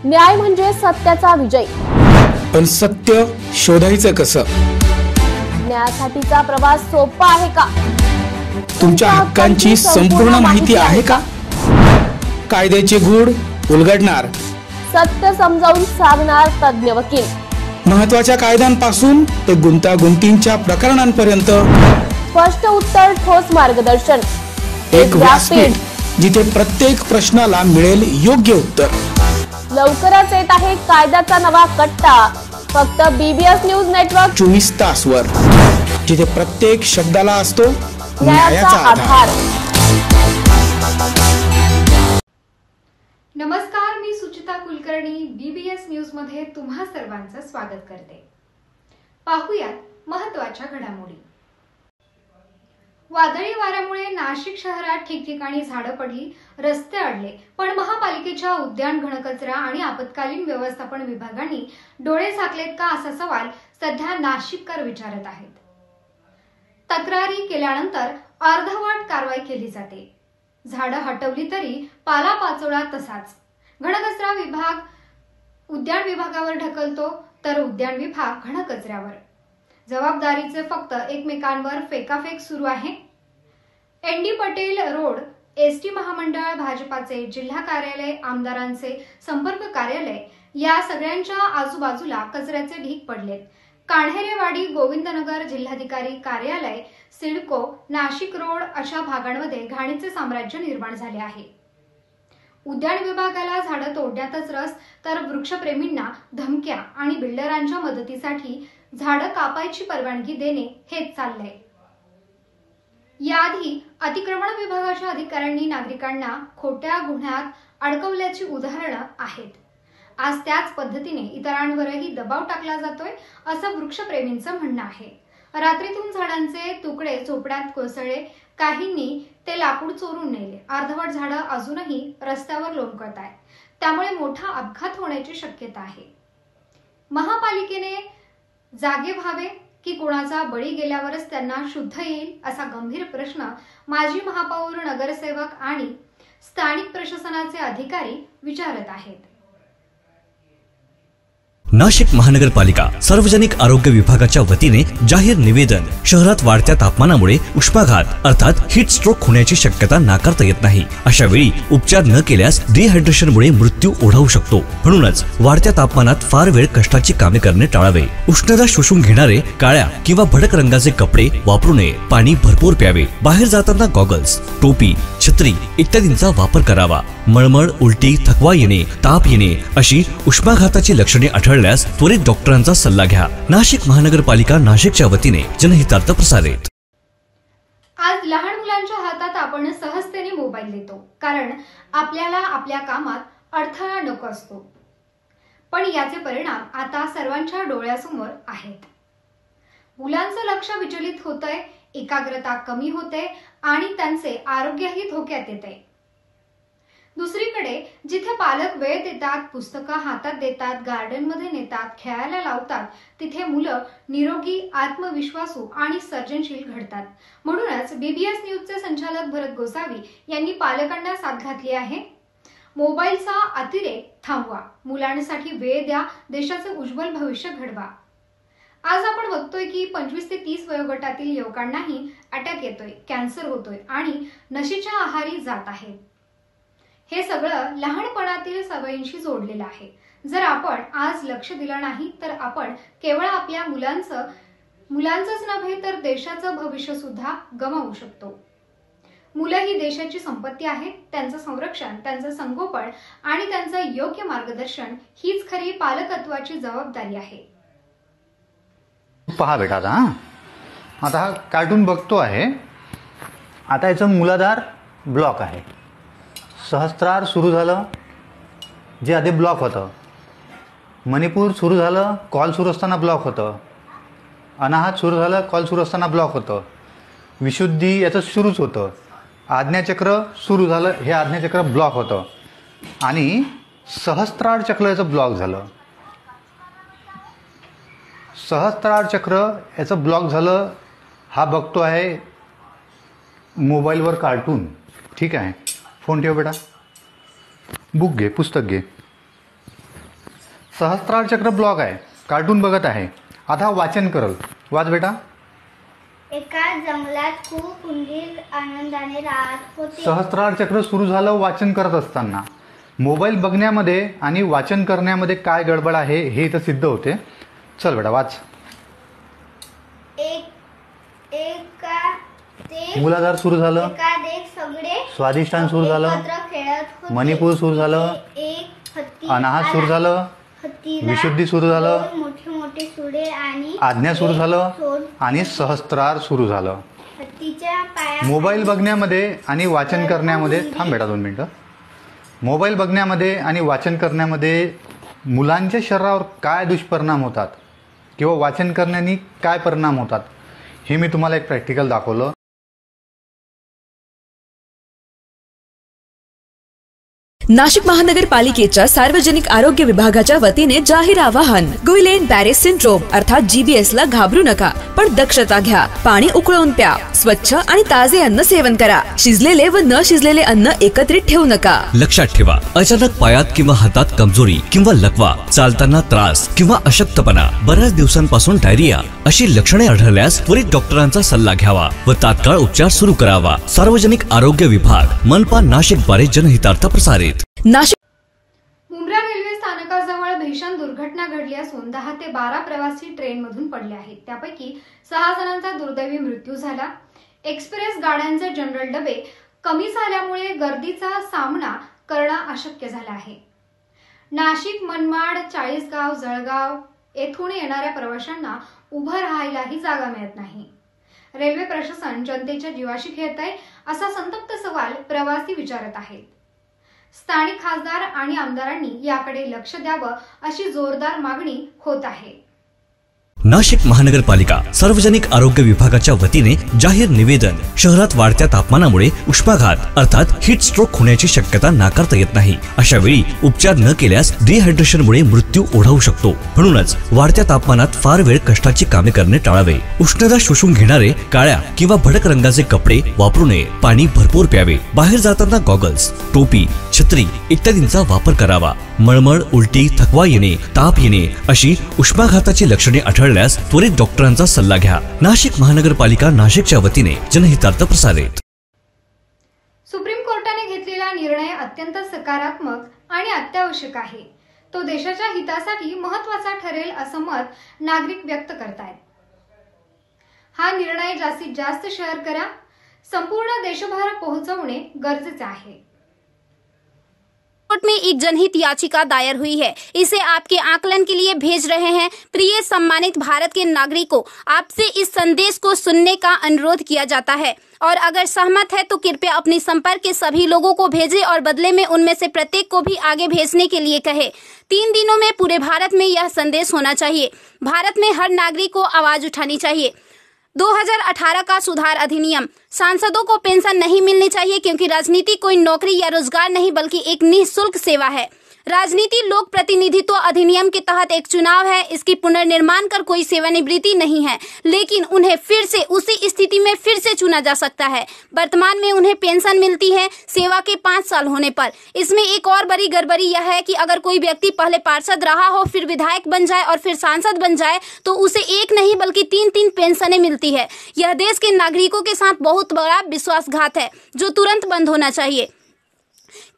न्याय म्हणजे सत्याचा विजय. पण सत्य शोधायचं कसं? न्यायासाठीचा प्रवास सोपा आहे का? तुमच्या हक्कांची संपूर्ण माहिती आहे का? कायद्याचे गूढ उलगडणार, सत्य समजावून सांगणार तज्ञ वकील. महत्त्वाच्या कायद्यांपासून ते गुंतागुंतींच्या प्रकरणांपर्यंत स्पष्ट उत्तर, ठोस मार्गदर्शन. एक व्यासपीठ जिथे प्रत्येक प्रश्नाला मिळेल योग्य उत्तर. लवकरच येत आहे कायद्याचा नवा कट्टा, फक्त BBS न्यूज नेटवर्क 24 तासवर, जिथे प्रत्येक शब्दाला असतो न्यायाचा आधार. नमस्कार, मी सुचिता कुलकर्णी BBS न्यूज मध्ये तुम्हा सर्वांचं स्वागत करते. पाहूयात महत्त्वाच्या घडामोडी. वादळी वाऱ्यामुळे नाशिक शहरात ठिकठिकाणी झाडं पडली, रस्ते अडले, पण महापालिकेच्या उद्यान, घनकचरा आणि आपत्कालीन व्यवस्थापन विभागांनी डोळे झाकलेत का, असा सवाल सध्या नाशिककर विचारत आहेत. तक्रारी केल्यानंतर अर्धवट कारवाई केली जाते. झाडं हटवली तरी पालापाचोळा तसाच. घनकचरा विभाग उद्यान विभागावर ढकलतो तर उद्यान विभाग घनकचऱ्यावर. जबाबदारीचे फक्त एकमेकांवर फेकाफेक सुरू आहे. ND पटेल रोड, ST महामंडळ, भाजपाचे जिल्हा कार्यालय, आमदारांचे संपर्क कार्यालय या सगळ्यांच्या आजूबाजूला कचऱ्याचे ढीग पडलेत. कान्हेरेवाडी, गोविंदनगर, जिल्हाधिकारी कार्यालय, सिडको, नाशिक रोड अशा भागांमध्ये घाणीचे साम्राज्य निर्माण झाले आहे. उद्यान विभागाला झाडं तोडण्यातच रस, तर वृक्षप्रेमींना धमक्या आणि बिल्डरांच्या मदतीसाठी झाडं कापायची परवानगी देणे हेच चाललंय. याआधी अतिक्रमण विभागाच्या अधिकाऱ्यांनी नागरिकांना खोट्या गुन्ह्यात अडकवल्याची उदाहरणं आहेत. आज त्याच पद्धतीने इतरांवरही दबाव टाकला जातोय, असं वृक्षप्रेमींचं म्हणणं आहे. रात्रीतून झाडांचे तुकडे चोपड्यात कोसळले, काहींनी ते लाकूड चोरून नेले. अर्धवट झाडं अजूनही रस्त्यावर लोंबकळत आहेत. त्यामुळे मोठा अपघात होण्याची शक्यता आहे. महापालिकेने जागे व्हावे की कोणाचा बळी गेल्यावरच त्यांना शुद्ध येईल, असा गंभीर प्रश्न माजी महापौर, नगरसेवक आणि स्थानिक प्रशासनाचे अधिकारी विचारत आहेत. नाशिक महानगरपालिका सार्वजनिक आरोग्य विभागाच्या वतीने जाहीर निवेदन. शहरात वाढत्या तापमानामुळे उष्माघात अर्थात हीट स्ट्रोक होण्याची शक्यता नाकारता येत नाही. अशा वेळी उपचार न केल्यास डिहायड्रेशनमुळे मृत्यू ओढावू शकतो. म्हणूनच वाढत्या तापमानात फार वेळ कष्टाची कामे करणे टाळावे. उष्णता शोषून घेणारे काळ्या किंवा भडक रंगाचे कपडे वापरू नये. पाणी भरपूर प्यावे. बाहेर जाताना गॉगल्स, टोपी, छत्री इत्यादींचा वापर करावा. मळमळ, उलटी, थकवा येणे, ताप येणे अशी उष्माघाताची लक्षणे आढळल्यास त्वरित डॉक्टरांचा सल्ला घ्या. नाशिक महानगरपालिका नाशिकच्या वतीने जनहितार्थ प्रसारित. आज लहान मुलांच्या हातात आपण सहजतेने मोबाईल देतो, कारण आपल्याला आपल्या कामात अडथळा नको असतो. पण याचे परिणाम आता सर्वांच्या डोळ्यासमोर आहेत. मुलांचं लक्ष विचलित होतंय, एकाग्रता कमी होते आणि त्यांचे आरोग्यही धोक्यात येते. दुसरीकडे जिथे पालक वेळ देतात, पुस्तकं हातात देतात, गार्डनमध्ये नेतात, खेळायला लावतात, तिथे मुलं निरोगी, आत्मविश्वासू आणि सर्जनशील घडतात. म्हणूनच BBS न्यूजचे संचालक भरत गोसावी यांनी पालकांना साथ घातली आहे. मोबाईलचा अतिरेक थांबवा, मुलांसाठी वेळ द्या, देशाचे उज्ज्वल भविष्य घडवा. आज आपण बघतोय की 25 ते 30 वयोगटातील युवकांनाही अटॅक येतोय, कॅन्सर होतोय आणि नशेच्या आहारी जात आहेत. हे सगळं लहानपणातील सवयींशी जोडलेलं आहे. जर आपण आज लक्ष दिलं नाही तर आपण केवळ आपल्या मुलांचंच नव्हे तर देशाचं भविष्य सुद्धा गमावू शकतो. मुलं ही देशाची संपत्ती आहेत. त्यांचं संरक्षण, त्यांचं संगोपन आणि त्यांचं योग्य मार्गदर्शन हीच खरी पालकत्वाची जबाबदारी आहे. पहा बेटा, आता हा कार्टून बघतो आहे. आता याचं मूलाधार ब्लॉक आहे. सहस्त्रार सुरू झालं, जे आधी ब्लॉक होतं. मणिपूर सुरू झालं, कॉल सुरू असताना ब्लॉक होतं. अनाहत सुरू झालं, कॉल सुरू असताना ब्लॉक होतं. विशुद्धी याचं सुरूच होतं. आज्ञाचक्र सुरू झालं, हे आज्ञाचक्र ब्लॉक होतं. आणि सहस्त्रार चक्र याचं ब्लॉक झालं. सहस्त्रार चक्र याचं ब्लॉक झालं. हा बघतो आहे मोबाईलवर कार्टून. ठीक आहे, फोन ठेव बेटा, बुक घे, पुस्तक घे. सहस्त्रार चक्र ब्लॉक आहे, कार्टून बघत आहे. आता वाचन करल. वाच बेटा. एका जंगलात खूप उंदीर आनंदाने राहत होते. सहस्त्रार चक्र सुरू झालं वाचन करत असताना. मोबाईल बघण्यामध्ये आणि वाचन करण्यामध्ये काय गडबड आहे हे इथं सिद्ध होते. चल बेटा वाच. मूलाधार सुरू झालं, सगळे स्वाधिष्ठान सुरू झालं, एकत्र खेळत होते. मणिपूर सुरू झालं, एक हत्ती अनाहत सुरू झालं, हत्तीला विशुद्धी सुरू झालं, दोन मोठे मोठे सुळे आणि आज्ञा सुरू झालं सोड. आणि सहस्त्रार सुरू झालं. हत्तीच्या पाया मोबाईल बघण्यामध्ये आणि वाचन करण्यामध्ये थांब बेटा 2 मिनिटं. मोबाईल बघण्यामध्ये आणि वाचन करण्यामध्ये मुलांच्या शरीरावर काय दुष्परिणाम होतात किंवा वाचन करण्याने काय परिणाम होतात हे मी तुम्हाला एक प्रॅक्टिकल दाखवलं. नाशिक महानगरपालिकेच्या सार्वजनिक आरोग्य विभागाच्या वतीने जाहीर आवाहन. गुइलेन बॅरे सिंड्रोम अर्थात GBS ला घाबरू नका, पण दक्षता घ्या. पाणी उकळून प्या. स्वच्छ आणि ताजे अन्न सेवन करा. शिजलेले व न शिजलेले अन्न एकत्रित ठेवू नका. लक्षात ठेवा, अचानक पायात किंवा हातात कमजोरी किंवा लकवा, चालताना त्रास किंवा अशक्तपणा, बऱ्याच दिवसांपासून डायरिया अशी लक्षणे आढळल्यास त्वरित डॉक्टरांचा सल्ला घ्यावा व तात्काळ उपचार सुरू करावा. सार्वजनिक आरोग्य विभाग, मनपा नाशिक द्वारे जनहितार्थ प्रसारित. नाशिक मुंब्रा रेल्वे स्थानकाजवळ भीषण दुर्घटना घडली असून 10 ते 12 प्रवासी ट्रेनमधून पडले आहेत. त्यापैकी 6 जणांचा दुर्दैवी मृत्यू झाला. एक्सप्रेस गाड्यांचे जनरल डबे कमी झाल्यामुळे गर्दीचा सामना करणं अशक्य झालं आहे. नाशिक, मनमाड, चाळीसगाव, जळगाव येथून येणाऱ्या प्रवाशांना उभं राहायलाही जागा मिळत नाही. रेल्वे प्रशासन जनतेच्या जीवाशी खेळतंय असा संतप्त सवाल प्रवासी विचारत आहेत. स्थानिक खासदार आणि आमदारांनी याकडे लक्ष द्यावं अशी जोरदार मागणी होत आहे. नाशिक महानगरपालिका सार्वजनिक आरोग्य विभागाच्या वतीने जाहीर निवेदन. शहरात वाढत्या तापमानामुळे उष्माघात अर्थात हीट स्ट्रोक होण्याची शक्यता नाकारता येत नाही. अशा वेळी उपचार न केल्यास डिहायड्रेशनमुळे मृत्यू ओढावू शकतो. म्हणूनच वाढत्या तापमानात फार वेळ कष्टाची कामे करणे टाळावे. उष्णता शोषून घेणारे काळ्या किंवा भडक रंगाचे कपडे वापरू नये. पाणी भरपूर प्यावे. बाहेर जाताना गॉगल्स, टोपी, छत्री इत्यादींचा वापर करावा. मळमळ, उलटी, थकवा येणे, ताप येणे अशी उष्माघाताची लक्षणे आढळल्यास त्वरित डॉक्टरांचा सल्ला घ्या. नाशिक महानगरपालिका नाशिकच्या वतीने जनहितार्थ प्रसारित. सुप्रीम कोर्टाने घेतलेला निर्णय अत्यंत सकारात्मक आणि अत्यावश्यक आहे. तो देशाच्या हितासाठी महत्त्वाचा ठरेल असं मत नागरिक व्यक्त करतायत. हा निर्णय जास्तीत जास्त शेअर करा. संपूर्ण देशभर पोहोचवणे गरजेचे आहे. कोर्ट में एक जनहित याचिका दायर हुई है. इसे आपके आकलन के लिए भेज रहे हैं. प्रिय सम्मानित भारत के नागरिकों, आपसे इस संदेश को सुनने का अनुरोध किया जाता है और अगर सहमत है तो कृपया अपने संपर्क के सभी लोगों को भेजें और बदले में उनमें से प्रत्येक को भी आगे भेजने के लिए कहे. 3 दिनों में पूरे भारत में यह संदेश होना चाहिए. भारत में हर नागरिक को आवाज उठानी चाहिए. 2018 का सुधार अधिनियम. सांसदों को पेंशन नहीं मिलनी चाहिए क्योंकि राजनीति कोई नौकरी या रोजगार नहीं बल्कि एक निःशुल्क सेवा है. राजनीति लोक प्रतिनिधित्व अधिनियम के तहत एक चुनाव है. इसकी पुनर्निर्माण कर कोई सेवानिवृत्ति नहीं है, लेकिन उन्हें फिर से उसी स्थिति में फिर से चुना जा सकता है. वर्तमान में उन्हें पेंशन मिलती है सेवा के 5 साल होने पर. इसमें एक और बड़ी गड़बड़ी यह है कि अगर कोई व्यक्ति पहले पार्षद रहा हो, फिर विधायक बन जाए और फिर सांसद बन जाए तो उसे एक नहीं बल्कि 3-3 पेंशनें मिलती है. यह देश के नागरिकों के साथ बहुत बड़ा विश्वासघात है जो तुरंत बंद होना चाहिए.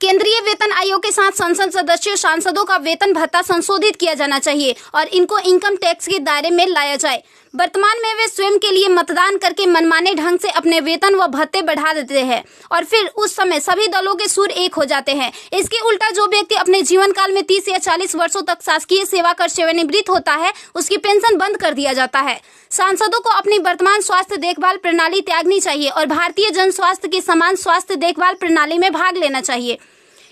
केंद्रीय वेतन आयोग के साथ संसद सदस्यों सांसदों का वेतन भत्ता संशोधित किया जाना चाहिए और इनको इनकम टैक्स के दायरे में लाया जाए. वर्तमान में वे स्वयं के लिए मतदान करके मनमाने ढंग से अपने वेतन व भत्ते बढ़ा देते हैं और फिर उस समय सभी दलों के सुर एक हो जाते हैं. इसके उल्टा जो व्यक्ति अपने जीवन काल में 30 या 40 वर्षों तक शासकीय सेवा कर सेवानिवृत्त होता है, उसकी पेंशन बंद कर दिया जाता है. सांसदों को अपनी वर्तमान स्वास्थ्य देखभाल प्रणाली त्यागनी चाहिए और भारतीय जन स्वास्थ्य की समान स्वास्थ्य देखभाल प्रणाली में भाग लेना चाहिए.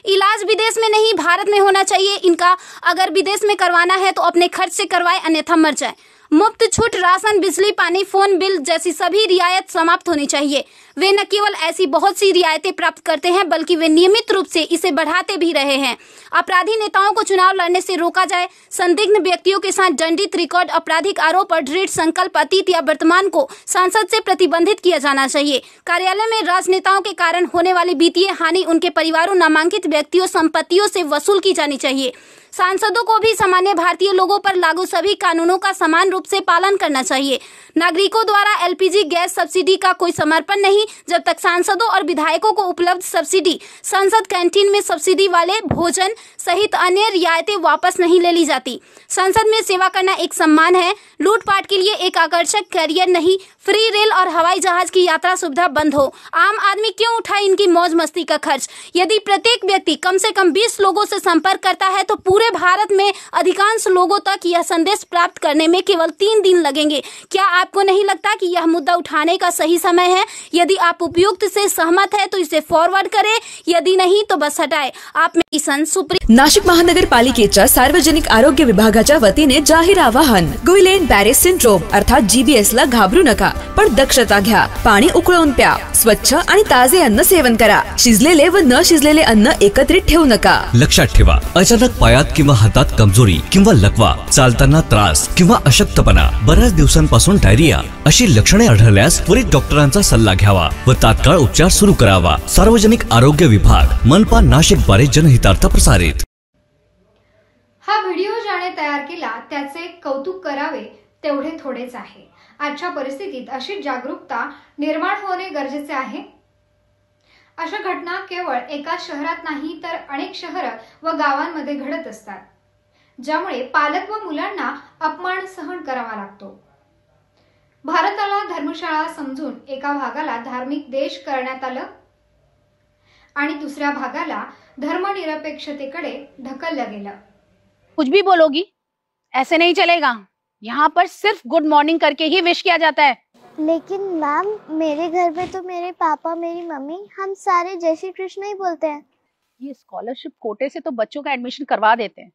इलाज विदेश में नहीं भारत में होना चाहिए इनका. अगर विदेश में करवाना है तो अपने खर्च से करवाए, अन्यथा मर जाए. मुफ्त छूट, राशन, बिजली, पानी, फोन बिल जैसी सभी रियायत समाप्त होनी चाहिए. वे न केवल ऐसी बहुत सी रियायतें प्राप्त करते हैं बल्कि वे नियमित रूप से इसे बढ़ाते भी रहे हैं। अपराधी नेताओं को चुनाव लड़ने से रोका जाए, संदिग्ध व्यक्तियों के साथ दंडित रिकॉर्ड, आपराधिक आरोप और दृढ़ संकल्प अतीत या वर्तमान को संसद से प्रतिबंधित किया जाना चाहिए। कार्यालय में राजनेताओं के कारण होने वाली वित्तीय हानि उनके परिवारों, नामांकित व्यक्तियों, संपत्तियों से वसूल की जानी चाहिए। सांसदों को भी सामान्य भारतीय लोगों पर लागू सभी कानूनों का समान रूप से पालन करना चाहिए। नागरिकों द्वारा एलपीजी गैस सब्सिडी का कोई समर्पण नहीं जब तक सांसदों और विधायकों को उपलब्ध सब्सिडी, संसद कैंटीन में सब्सिडी वाले भोजन सहित अन्य रियायतें वापस नहीं ले ली जाती। संसद में सेवा करना एक सम्मान है, लूटपाट के लिए एक आकर्षक करियर नहीं। फ्री रेल और हवाई जहाज की यात्रा सुविधा बंद हो। आम आदमी क्यों उठाए इनकी मौज मस्ती का खर्च? यदि प्रत्येक व्यक्ति कम से कम 20 लोगों से संपर्क करता है तो पूरे भारत में अधिकांश लोगों तक यह संदेश प्राप्त करने में केवल 3 दिन लगेंगे। क्या आपको नहीं लगता कि यह मुद्दा उठाने का सही समय है? यदि आप उपयुक्त से सहमत है तो इसे फॉरवर्ड करें, यदि नहीं तो बस हटाए। आप में किसन सुप्रीम। नाशिक महानगरपालिकेच्या सार्वजनिक आरोग्य विभागाच्या वतीने जाहीर आवाहन. गुइलेन बॅरे सिंड्रोम अर्थात GBS ला घाबरू नका, पण दक्षता घ्या. पाणी उकळून प्या. स्वच्छ आणि ताजे अन्न सेवन करा. शिजलेले व न शिजलेले अन्न एकत्रित ठेवू नका. लक्षात ठेवा, अचानक पायात किंवा हातात कमजोरी किंवा लकवा, चालताना त्रास किंवा अशक्तपणा, बऱ्याच दिवसांपासून डायरिया अशी लक्षणे आढळल्यास त्वरित डॉक्टरांचा सल्ला घ्यावा व तात्काळ उपचार सुरू करावा. सार्वजनिक आरोग्य विभाग, मनपा नाशिक द्वारे जनहितार्थ प्रसारित. हा व्हिडिओ ज्याने तयार केला त्याचे कौतुक करावे तेवढे थोडेच आहे. आजच्या परिस्थितीत अशी जागरूकता निर्माण होणे गरजेचे आहे. अशा घटना केवळ एका शहरात नाही तर अनेक शहर व गावांमध्ये घडत असतात, ज्यामुळे पालक व मुलांना अपमान सहन करावा लागतो. भारताला धर्मशाळा समजून एका भागाला धार्मिक देश करण्यात आलं आणि दुसऱ्या भागाला धर्मनिरपेक्षतेकडे ढकललं गेलं. कुछ भी बोलोगी, ऐसे नहीं चलेगा. यहाँ पर सिर्फ गुड मॉर्निंग करके ही विश किया जाता है. लेकिन मैम मेरे घर में तो मेरे पापा मेरी मम्मी हम सारे जय श्री कृष्ण ही बोलते हैं. ये स्कॉलरशिप कोटे से तो बच्चों का एडमिशन करवा देते हैं,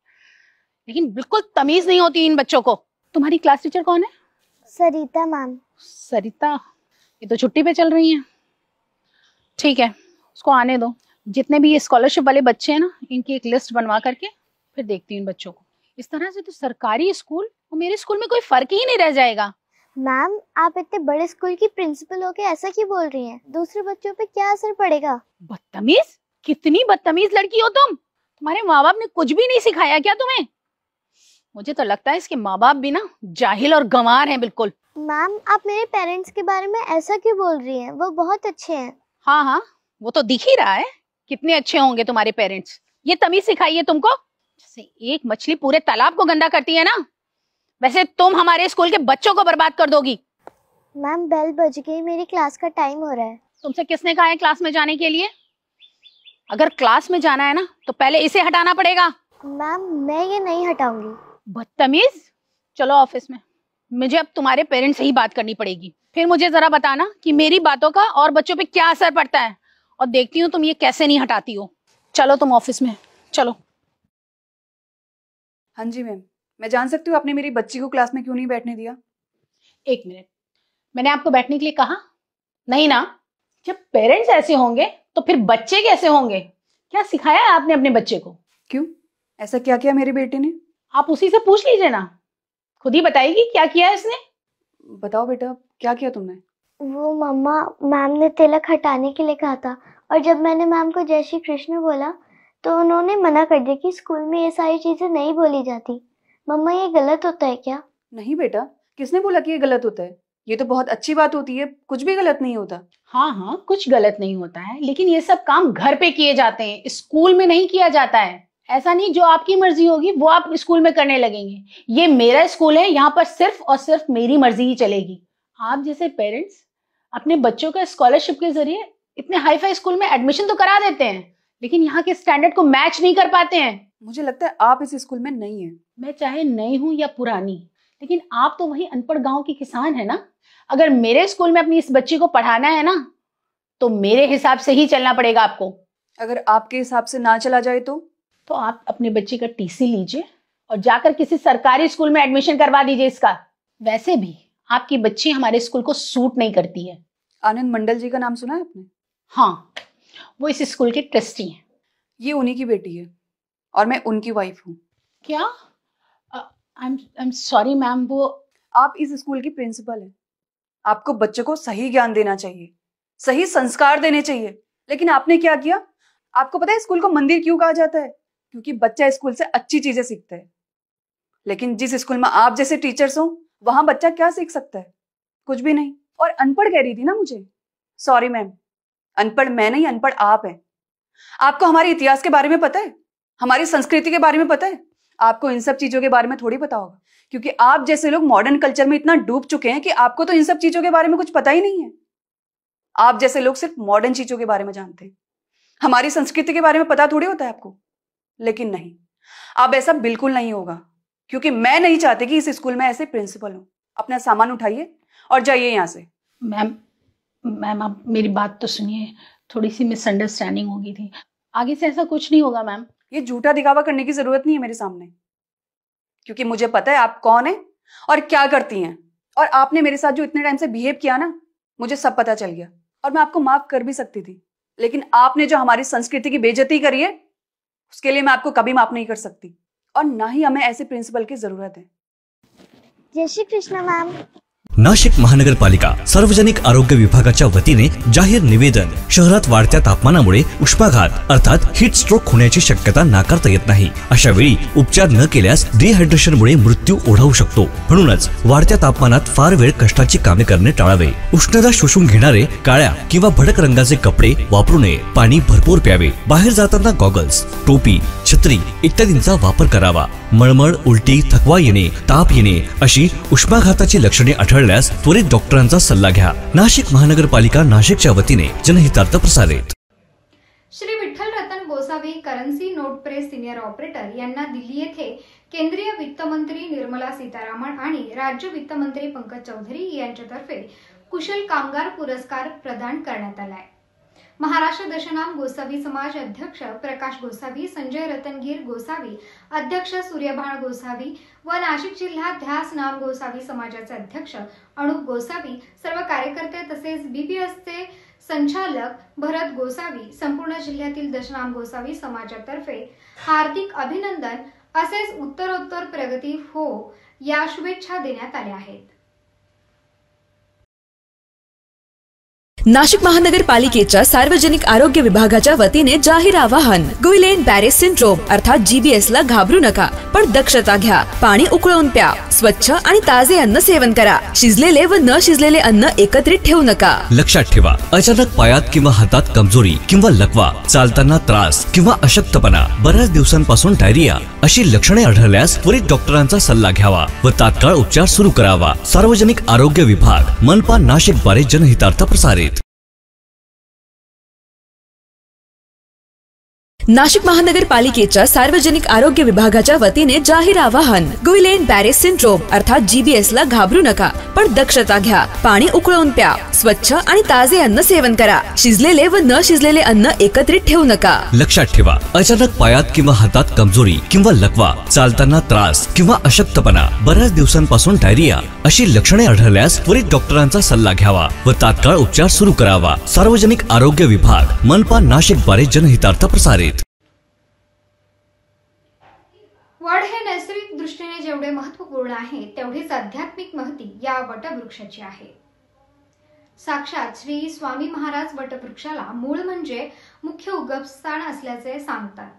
लेकिन बिल्कुल तमीज नहीं होती इन बच्चों को. तुम्हारी क्लास टीचर कौन है? सरिता मैम. सरिता, ये तो छुट्टी पे चल रही हैं. ठीक है, उसको आने दो. जितने भी ये स्कॉलरशिप वाले बच्चे हैं ना, इनकी एक लिस्ट बनवा करके फिर देखती हूँ इन बच्चों को. इस तरह से तो सरकारी स्कूल और मेरे स्कूल में कोई फर्क ही नहीं रह जाएगा. मैम आप इतने बड़े स्कूल की प्रिंसिपल होके ऐसा क्यों बोल रही हैं? दूसरे बच्चों पे क्या असर पड़ेगा? बदतमीज, कितनी बदतमीज लड़की हो तुम. तुम्हारे माँ बाप ने कुछ भी नहीं सिखाया क्या तुम्हें? मुझे तो लगता है इसके माँ बाप भी ना जाहिल और गंवार हैं बिल्कुल. मैम आप मेरे पेरेंट्स के बारे में ऐसा क्यों बोल रही हैं? वो बहुत अच्छे हैं. हाँ हाँ, वो तो दिख ही रहा है कितने अच्छे होंगे तुम्हारे पेरेंट्स. ये तमीज सिखाई है तुमको? जैसे एक मछली पूरे तालाब को गंदा करती है ना, वैसे तुम हमारे स्कूल के बच्चों को बर्बाद कर दोगी. मैम बेल बज गई, मेरी क्लास का टाइम हो रहा है. तुमसे किसने कहा है क्लास में जाने के लिए? अगर क्लास में जाना है ना तो पहले इसे हटाना पड़ेगा. मैम मैं ये नहीं हटाऊंगी. बदतमीज, चलो ऑफिस में. मुझे अब तुम्हारे पेरेंट्स से ही बात करनी पड़ेगी. फिर मुझे जरा बताना कि मेरी बातों का और बच्चों पे क्या असर पड़ता है, और देखती हूँ तुम ये कैसे नहीं हटाती हो. चलो तुम ऑफिस में चलो. हाँ जी मैम, मैं जान सकती हूँ आपने मेरी बच्ची को क्लास में क्यों नहीं बैठने दिया? एक मिनट, मैंने आपको बैठने के लिए कहा नहीं ना. जब पेरेंट्स ऐसे होंगे तो फिर बच्चे कैसे होंगे? क्या सिखाया है आपने अपने बच्चे को? क्यों, ऐसा क्या किया मेरे बेटे ने? आप उसी से पूछ लीजिए ना, खुद ही बताएगी क्या किया है इसने. बताओ बेटा, क्या किया तुमने? वो मम्मा, मैम ने तिलक हटाने के लिए कहा था, और जब मैंने मैम को जय श्री कृष्ण बोला तो उन्होंने मना कर दिया कि स्कूल में ये सारी चीजें नहीं बोली जाती. मम्मा ये गलत होता है क्या? नहीं बेटा, किसने बोला कि ये गलत होता है? ये तो बहुत अच्छी बात होती है, कुछ भी गलत नहीं होता. हाँ हाँ, कुछ गलत नहीं होता है, लेकिन ये सब काम घर पे किए जाते हैं, स्कूल में नहीं किया जाता है. ऐसा नहीं जो आपकी मर्जी होगी वो आप स्कूल में करने लगेंगे. ये मेरा स्कूल है, यहाँ पर सिर्फ और सिर्फ मेरी मर्जी ही चलेगी. आप जैसे पेरेंट्स अपने बच्चों का स्कॉलरशिप के जरिए इतने हाई फाई स्कूल में एडमिशन तो करा देते हैं, लेकिन यहाँ के स्टैंडर्ड को मैच नहीं कर पाते हैं. मुझे लगता है आप इस स्कूल में नहीं है. मैं चाहे नई हूँ या पुरानी, लेकिन आप तो वही अनपढ़ गांव की किसान है ना. अगर मेरे स्कूल में अपनी इस बच्ची को पढ़ाना है ना तो मेरे हिसाब से ही चलना पड़ेगा आपको. अगर आपके हिसाब से ना चला जाए तो आप अपने बच्चे का टीसी लीजिए और जाकर किसी सरकारी स्कूल में एडमिशन करवा दीजिए इसका. वैसे भी आपकी बच्ची हमारे स्कूल को सूट नहीं करती है. आनंद मंडल जी का नाम सुना है आपने? हाँ, वो इस स्कूल के ट्रस्टी हैं। ये उन्हीं की बेटी है और मैं उनकी वाइफ हूँ। क्या? आई एम सॉरी मैम, वो आप इस स्कूल की प्रिंसिपल हैं। आपको बच्चे को सही ज्ञान देना चाहिए, सही संस्कार देने चाहिए, लेकिन आपने क्या किया? आपको पता है स्कूल को मंदिर क्यों कहा जाता है? क्योंकि बच्चा स्कूल से अच्छी चीजें सीखता है। लेकिन जिस स्कूल में आप जैसे टीचर्स हो वहां बच्चा क्या सीख सकता है? कुछ भी नहीं। और अनपढ़ कह रही थी ना मुझे? सॉरी मैम, अनपढ़ मैं नहीं, अनपढ़ आप हैं। आपको हमारे इतिहास के बारे में पता है, हमारी संस्कृति के बारे में पता है? आपको इन सब चीजों के बारे में थोड़ी पता होगा, क्योंकि आप जैसे लोग मॉडर्न कल्चर में इतना डूब चुके हैं कि आपको तो इन सब चीजों के बारे में कुछ पता ही नहीं है। आप जैसे लोग सिर्फ मॉडर्न चीजों के बारे में जानते हैं, हमारी संस्कृति के बारे में पता थोड़ी होता है आपको। लेकिन नहीं, अब ऐसा बिल्कुल नहीं होगा, क्योंकि मैं नहीं चाहती कि इस स्कूल में ऐसे प्रिंसिपल हो। अपना सामान उठाइए और जाइए यहाँ से। मैम आप मेरी बात तो सुनिए, थोड़ी सी मिसअंडरस्टैंडिंग हो गई थी, आगे से ऐसा कुछ नहीं होगा मैम। ये झूठा दिखावा करने की जरूरत नहीं है मेरे सामने, क्योंकि मुझे पता है आप कौन है और क्या करती हैं। और आपने मेरे साथ जो इतने टाइम से बिहेव किया ना, मुझे सब पता चल गया। और मैं आपको माफ कर भी सकती थी, लेकिन आपने जो हमारी संस्कृति की बेइज्जती करी है, उसके लिए मैं आपको कभी माफ नहीं कर सकती, और ना ही हमें ऐसे प्रिंसिपल की जरूरत है। जय श्री कृष्ण मैम। नाशिक महानगरपालिका सार्वजनिक आरोग्य विभागाच्या वतीने जाहीर निवेदन. शहरात वाढत्या तापमानामुळे उष्माघात अर्थात हीट स्ट्रोक होण्याची शक्यता नाकारता येत नाही. अशा वेळी उपचार न केल्यास डिहायड्रेशनमुळे मृत्यू ओढावू शकतो. म्हणूनच वाढत्या तापमानात फार वेळ कष्टाची कामे करणे टाळावे. उष्णता शोषून घेणारे काळ्या किंवा भडक रंगाचे कपडे वापरू नये. पाणी भरपूर प्यावे. बाहेर जाताना गॉगल्स, टोपी, छत्री इत्यादींचा वापर करावा. मळमळ, उलटी, थकवा येणे, ताप येणे अशी उष्माघाताची लक्षणे आढळल्यास त्वरित डॉक्टरांचा सल्ला घ्या. नाशिक महानगरपालिका नाशिकच्या वतीने जनहितार्थ प्रसारित. Shri Vitthal Ratan Gosavi currency note press senior operator यांना दिल्ली येथे केंद्रीय वित्तमंत्री निर्मला सीतारामन आणि राज्य वित्तमंत्री पंकज चौधरी यांच्यातर्फे कुशल कामगार पुरस्कार प्रदान करण्यात आला आहे. महाराष्ट्र दशनाम गोसावी समाज अध्यक्ष प्रकाश गोसावी, संजय रतनगीर गोसावी, अध्यक्ष सूर्यभान गोसावी व नाशिक जिल्हा ध्यास नाम गोसावी समाजाचे अध्यक्ष अनुप गोसावी, सर्व कार्यकर्ते तसेच बीबीएसचे संचालक भरत गोसावी, संपूर्ण जिल्ह्यातील दशनाम गोसावी समाजातर्फे हार्दिक अभिनंदन, असेच उत्तरोत्तर प्रगती हो या शुभेच्छा देण्यात आल्या आहेत. नाशिक महानगरपालिकेच्या सार्वजनिक आरोग्य विभागाच्या वतीने जाहीर आवाहन. गुइलेन बॅरे सिंड्रोम अर्थात जीबीएस ला घाबरू नका, पण दक्षता घ्या. पाणी उकळून प्या. स्वच्छ आणि ताजे अन्न सेवन करा. शिजलेले व न शिजलेले अन्न एकत्रित ठेवू नका. लक्षात ठेवा, अचानक पायात किंवा हातात कमजोरी किंवा लकवा, चालताना त्रास किंवा अशक्तपणा, बऱ्याच दिवसांपासून डायरिया अशी लक्षणे आढळल्यास त्वरित डॉक्टरांचा सल्ला घ्यावा व तात्काळ उपचार सुरू करावा. सार्वजनिक आरोग्य विभाग मनपा नाशिक द्वारे जनहितार्थ प्रसारित. नाशिक महानगरपालिकेच्या सार्वजनिक आरोग्य विभागाच्या वतीने जाहीर आवाहन. गुइलेन बॅरे सिंड्रोम अर्थात जीबीएस ला घाबरू नका, पण दक्षता घ्या. पाणी उकळून प्या. स्वच्छ आणि ताजे अन्न सेवन करा. शिजलेले व न शिजलेले अन्न एकत्रित ठेवू नका. लक्षात ठेवा, अचानक पायात किंवा हातात कमजोरी किंवा लकवा, चालताना त्रास किंवा अशक्तपणा, बऱ्याच दिवसांपासून डायरिया अशी लक्षणे आढळल्यास त्वरित डॉक्टरांचा सल्ला घ्यावा व तात्काळ उपचार सुरू करावा. सार्वजनिक आरोग्य विभाग मनपा नाशिक द्वारे जनहितार्थ प्रसारित. वड हे नैसर्गिक दृष्टीने जेवढे महत्त्वपूर्ण आहे, तेवढीच आध्यात्मिक महती या वटवृक्षाची आहे. साक्षात श्री स्वामी महाराज वटवृक्षाला मूळ म्हणजे मुख्य उगमस्थान असल्याचे सांगतात.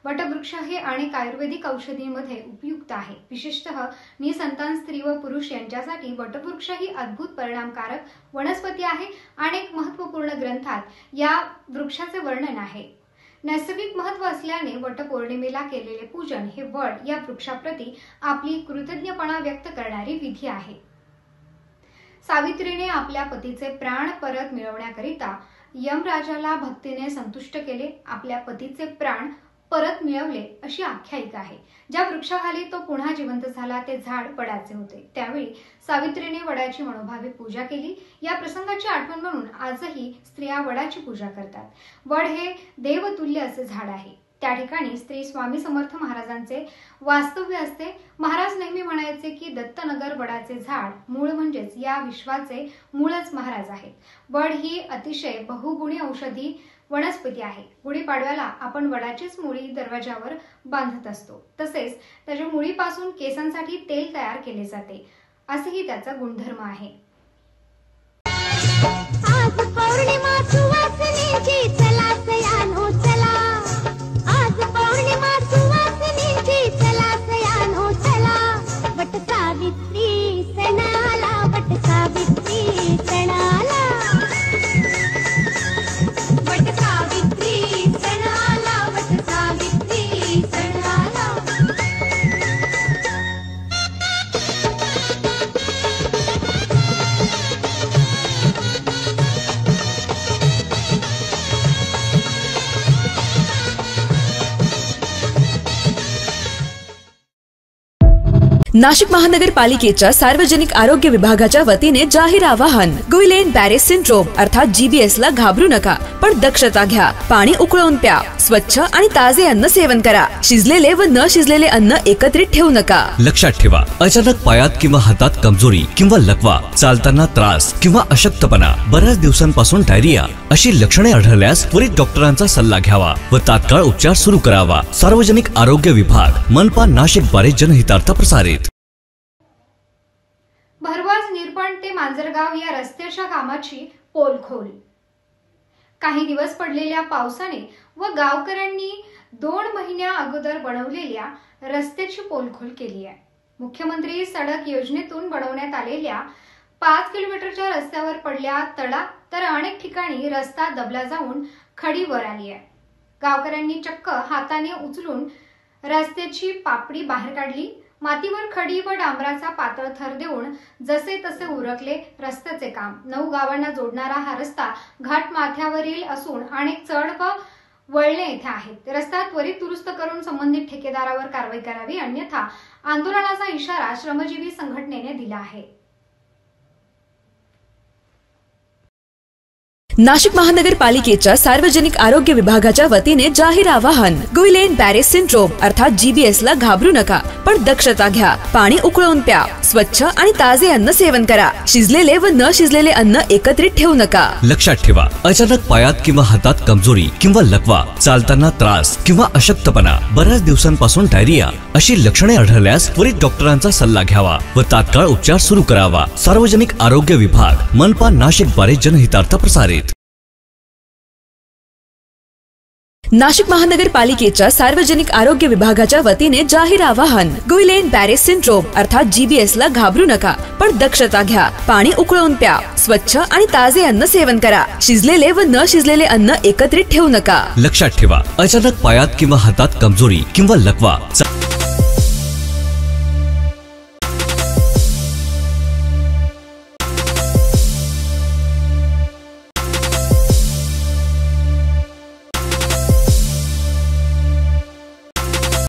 वटवृक्ष हे अनेक आयुर्वेदिक औषधींमध्ये उपयुक्त आहे. विशेषतः निसंतान स्त्री व पुरुष यांच्यासाठी वटवृक्ष ही अद्भुत परिणामकारक वनस्पती आहे. अनेक महत्त्वपूर्ण ग्रंथात या वृक्षाचे वर्णन आहे. नैसर्गिक महत्व असल्याने वटपौर्णिमेला केलेले पूजन हे वड या वृक्षाप्रती आपली कृतज्ञपणा व्यक्त करणारी विधी आहे. सावित्रीने आपल्या पतीचे प्राण परत मिळवण्याकरिता यमराजाला भक्तीने संतुष्ट केले. आपल्या पतीचे प्राण परत मिळवले अशी आख्यायिका आहे. ज्या वृक्षाखाली तो पुन्हा जिवंत झाला ते झाड वडाचे होते. त्यावेळी सावित्रीने वडाची मनोभावे पूजा केली. या प्रसंगाची आठवण म्हणून आजही स्त्रिया वडाची पूजा करतात. वड हे देवतुल्य असे झाड आहे. त्या ठिकाणी श्री स्वामी समर्थ महाराजांचे वास्तव्य असते. महाराज नेहमी म्हणायचे की दत्तनगर वडाचे झाड, मूळ म्हणजेच या विश्वाचे मूळच महाराज आहेत. वड ही अतिशय बहुगुणी औषधी वनस्पती आहे. गुढीपाडव्याला आपण वडाचीच मुळी दरवाजावर बांधत असतो. तसेच त्याच्या मुळीपासून केसांसाठी तेल तयार केले जाते, असेही त्याचा गुणधर्म आहे. आज पौर्णिमा सुवासिनीची, चला सयानो चला. आज पौर्णिमा सुवासिनीची, चला सयानो चला. वट सावित्री सणाला, वट सावित्री सणाला. वट सावित्री सणाला, वट सावित्री सणाला. नाशिक महानगरपालिकेच्या सार्वजनिक आरोग्य विभागाच्या वतीने जाहीर आवाहन. गुइलेन बॅरे सिंड्रोम अर्थात GBS ला घाबरू नका, पण दक्षता घ्या. पाणी उकळून प्या. स्वच्छ आणि ताजे अन्न सेवन करा. शिजलेले व न शिजलेले अन्न एकत्रित ठेवू नका. लक्षात ठेवा, अचानक पायात किंवा हातात कमजोरी किंवा लकवा, चालताना त्रास किंवा अशक्तपणा, बऱ्याच दिवसांपासून डायरिया अशी लक्षणे आढळल्यास त्वरित डॉक्टरांचा सल्ला घ्यावा व तात्काळ उपचार सुरू करावा. सार्वजनिक आरोग्य विभाग, मनपा नाशिक द्वारे जनहितार्थ प्रसारित. भरवाज निरपण ते मांजरगाव या रस्त्याच्या कामाची पोलखोल. काही दिवस पडलेल्या पावसाने व गावकऱ्यांनी 2 महिन्या अगोदर बनवलेल्या रस्त्याची पोलखोल केली आहे. मुख्यमंत्री सडक योजनेतून बनवण्यात आलेल्या 5 किलोमीटरच्या रस्त्यावर पडल्या तडा, तर अनेक ठिकाणी रस्ता दबला जाऊन खडी वर आली आहे. गावकऱ्यांनी चक्क हाताने उचलून रस्त्याची पापडी बाहेर काढली. मातीवर खडी व डांबराचा पातळ थर देऊन जसे तसे उरकले रस्त्याचे काम. 9 गावांना जोडणारा हा रस्ता घाट माथ्यावरील असून अनेक चढ व वळणे येथे आहेत. रस्ता त्वरित दुरुस्त करून संबंधित ठेकेदारावर कारवाई करावी, अन्यथा आंदोलनाचा इशारा श्रमजीवी संघटनेने दिला आहे. नाशिक महानगरपालिकेच्या सार्वजनिक आरोग्य विभागाच्या वतीने जाहीर आवाहन. गुइलेन बॅरे सिंड्रोम अर्थात GBS ला घाबरू नका, पण दक्षता घ्या. पाणी उकळून प्या. स्वच्छ आणि ताजे अन्न सेवन करा. शिजलेले व न शिजलेले अन्न एकत्रित ठेवू नका. लक्षात ठेवा, अचानक पायात किंवा हातात कमजोरी किंवा लकवा, चालताना त्रास किंवा अशक्तपणा, बऱ्याच दिवसांपासून डायरिया अशी लक्षणे आढळल्यास त्वरित डॉक्टरांचा सल्ला घ्यावा व तात्काळ उपचार सुरू करावा. सार्वजनिक आरोग्य विभाग, मनपा नाशिक द्वारे जनहितार्थ प्रसारित. नाशिक महानगरपालिकेच्या सार्वजनिक आरोग्य विभागाच्या वतीने जाहीर आवाहन. गुइलेन बॅरे सिंड्रोम अर्थात GBS ला घाबरू नका, पण दक्षता घ्या. पाणी उकळून प्या. स्वच्छ आणि ताजे अन्न सेवन करा. शिजलेले व न शिजलेले अन्न एकत्रित ठेवू नका. लक्षात ठेवा, अचानक पायात किंवा हातात कमजोरी किंवा लकवा,